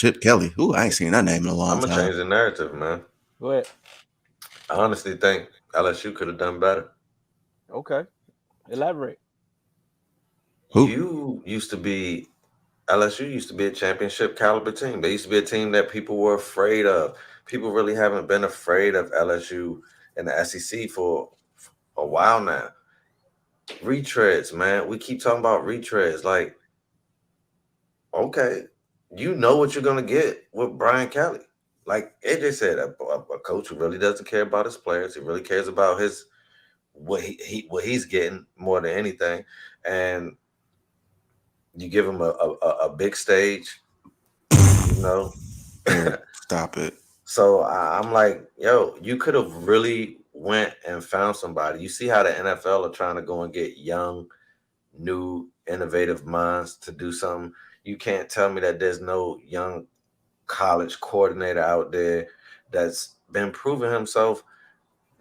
Chip Kelly. Ooh, I ain't seen that name in a long I'm gonna time. change the narrative, man. Go ahead. I honestly think LSU could have done better. Okay, elaborate. Who? You used to be LSU used to be a championship caliber team. They used to be a team that people were afraid of. People really haven't been afraid of LSU and the SEC for a while now. Retreads, man. We keep talking about retreads. Like, okay, you know what you're gonna get with Brian Kelly. Like AJ said, a coach who really doesn't care about his players. He really cares about his what he's getting more than anything. And you give him a big stage, you know. Eric, stop it. So I'm like, yo, you could have really went and found somebody. You see how the NFL are trying to go and get young, new, innovative minds to do something. You can't tell me that there's no young college coordinator out there that's been proving himself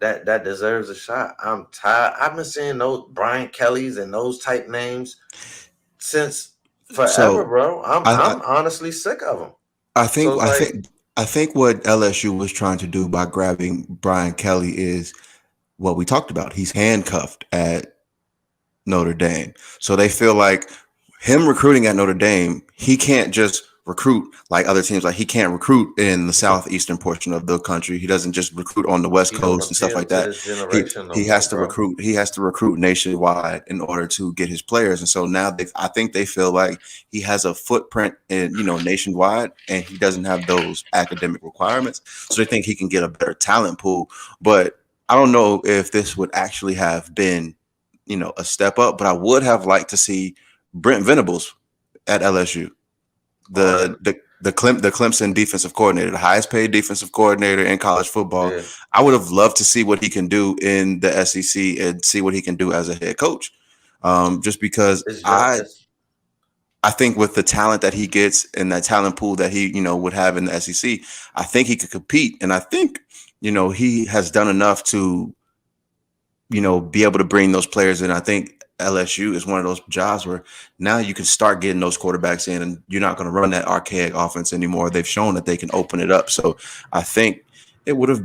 that deserves a shot. I'm tired. I've been seeing those Brian Kellys and those type names since forever, So bro. I'm I, I'm honestly sick of them. I So think it's I like, think I think what LSU was trying to do by grabbing Brian Kelly is what we talked about. He's handcuffed at Notre Dame. So they feel like him recruiting at Notre Dame, he can't just recruit like other teams. Like he can't recruit in the southeastern portion of the country. He doesn't just recruit on the West he don't Coast and stuff appeal like to that. this He generation no he more, has to bro. recruit. He has to recruit nationwide in order to get his players. And so now I think they feel like he has a footprint in nationwide, and he doesn't have those academic requirements. So they think he can get a better talent pool. But I don't know if this would actually have been a step up, but I would have liked to see Brent Venables at LSU, All right. the Clemson defensive coordinator, the highest paid defensive coordinator in college football. Yeah. I would have loved to see what he can do in the SEC and see what he can do as a head coach. Just because It's young. I think with the talent that he gets and that talent pool that he would have in the SEC, I think he could compete, and I think he has done enough to be able to bring those players in. I think LSU is one of those jobs where now you can start getting those quarterbacks in, and you're not going to run that archaic offense anymore. They've shown that they can open it up. So I think it would have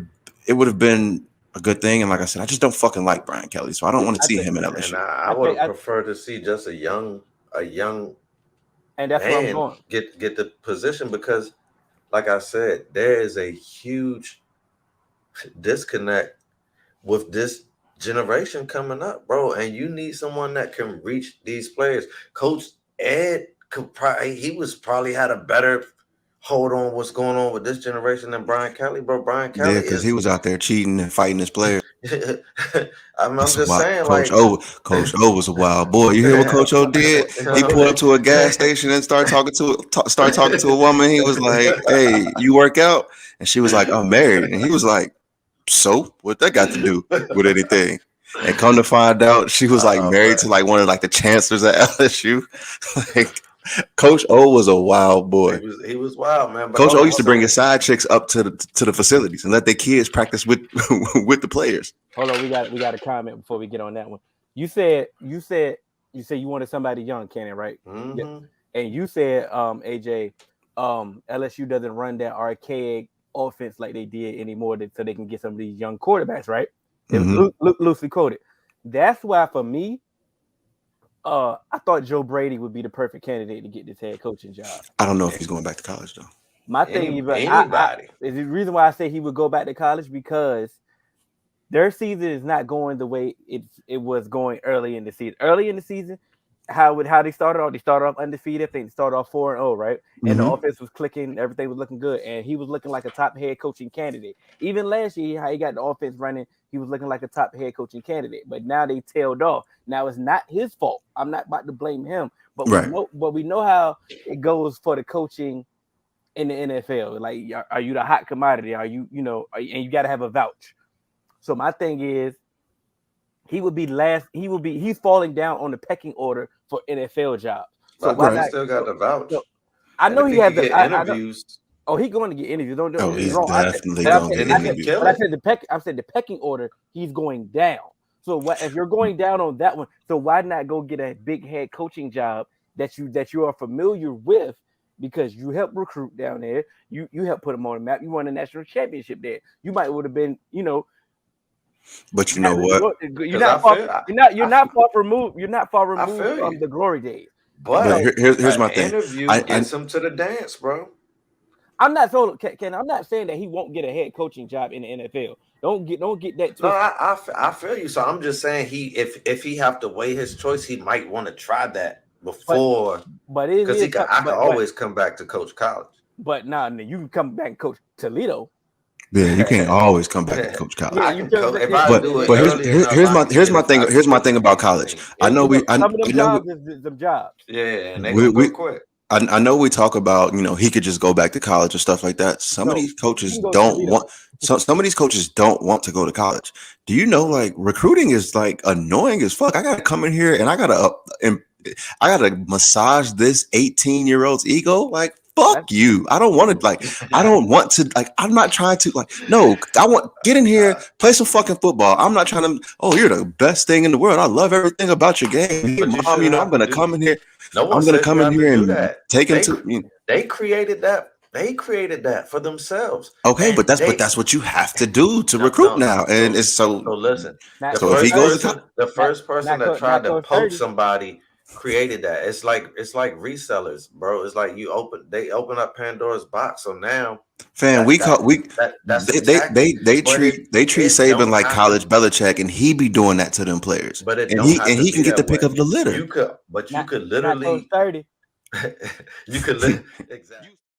been a good thing. And like I said, I just don't fucking like Brian Kelly, so I don't want to I see think, him in And LSU. I I would think, have preferred to see just a young and that's where I'm man going. get the position because, like I said, there is a huge disconnect with this generation coming up, bro. And you need someone that can reach these players. Coach Ed he was probably had a better hold on what's going on with this generation than Brian Kelly, bro. Brian Yeah, Kelly because he is. was out there cheating and fighting his players. I'm That's a just wild. saying, Coach like, O. Coach O was a wild boy. You hear what Coach O did? He pulled up to a gas station and started talking to a woman. He was like, "Hey, you work out?" And she was like, "I'm married." And he was like, "So what that got to do with anything?" And come to find out, she was like married to man. like one of like the chancellors at LSU. Like Coach O was a wild He boy. was wild, man. But Coach O used to bring also, his side chicks up to the facilities and let their kids practice with with the players. Hold on, we got a comment before we get on that one. You said you wanted somebody young, Cannon, right? Yeah. hmm And you said, AJ, LSU doesn't run that archaic offense like they did anymore, so they can get some of these young quarterbacks, right? If Hmm. loosely quoted. That's why for me, I thought Joe Brady would be the perfect candidate to get this head coaching job. I don't know if he's going back to college though. My thing, even I anybody. is the reason why I say he would go back to college because their season is not going the way it was going early in the season. Early in the season, how they started off? They started off undefeated. I think they started off 4-0, right? And the Hmm. offense was clicking, everything was looking good, and he was looking like a top head coaching candidate. Even last year, how he got the offense running, he was looking like a top head coaching candidate. But now they tailed off. Now it's not his fault. I'm not about to blame him, but we Right. know, how it goes for the coaching in the NFL. Like, are you the hot commodity? Are you, and you got to have a vouch. So my thing is, he would be last. He's falling down on the pecking order for NFL jobs. So But I why think he not? Right. still got the vouch. So I And know if he he has could the. get I know. interviews, Oh, he's going to get interviews. Don't Oh, get me he's wrong. definitely But I gonna said, get and I he said, could interviews. kill but I it. said the peck. I said the pecking order. He's going down. So what if you're going down on that one? So why not go get a big head coaching job that you are familiar with, because you helped recruit down there. You helped put them on the map. You won a national championship there. You might would have been, But you know what? You're not far. You're not far removed. You're not far removed from the glory days. But here's my thing. Interview gets him to the dance, bro. I'm not so Ken. I'm not saying that he won't get a head coaching job in the NFL. Don't get that twisted. No, I feel you. So I'm just saying if he have to weigh his choice, he might want to try that before. But because I can always come back to coach college. But now you can come back and coach Toledo. Yeah, you can't always come back and coach college. I can coach, but here's my thing. Here's my thing about college. I know some of them jobs is them jobs. Yeah, and they go quick. I know we talk about, he could just go back to college and stuff like that. Some of these coaches don't want. Some of these coaches don't want to go to college. Do you know, like, recruiting is like annoying as fuck. I gotta come in here and I gotta massage this 18-year-old's ego. Like, fuck you. I don't want to, I'm not trying to, no, get in here, play some fucking football. I'm not trying to, you're the best thing in the world. I love everything about your game. Hey, Mom, I'm going to come in here. I'm going to come in here and take him to, they created that. They created that for themselves. Okay, and but that's what you have to do to recruit now. And it's so listen. So if he goes to the first person that tried to poach somebody created that. It's like resellers, bro. It's like they open up Pandora's box. So now, they treat Saban like college Belichick, and he be doing that to them players. But he can get the pick of the litter. You could literally not 30. You could exactly.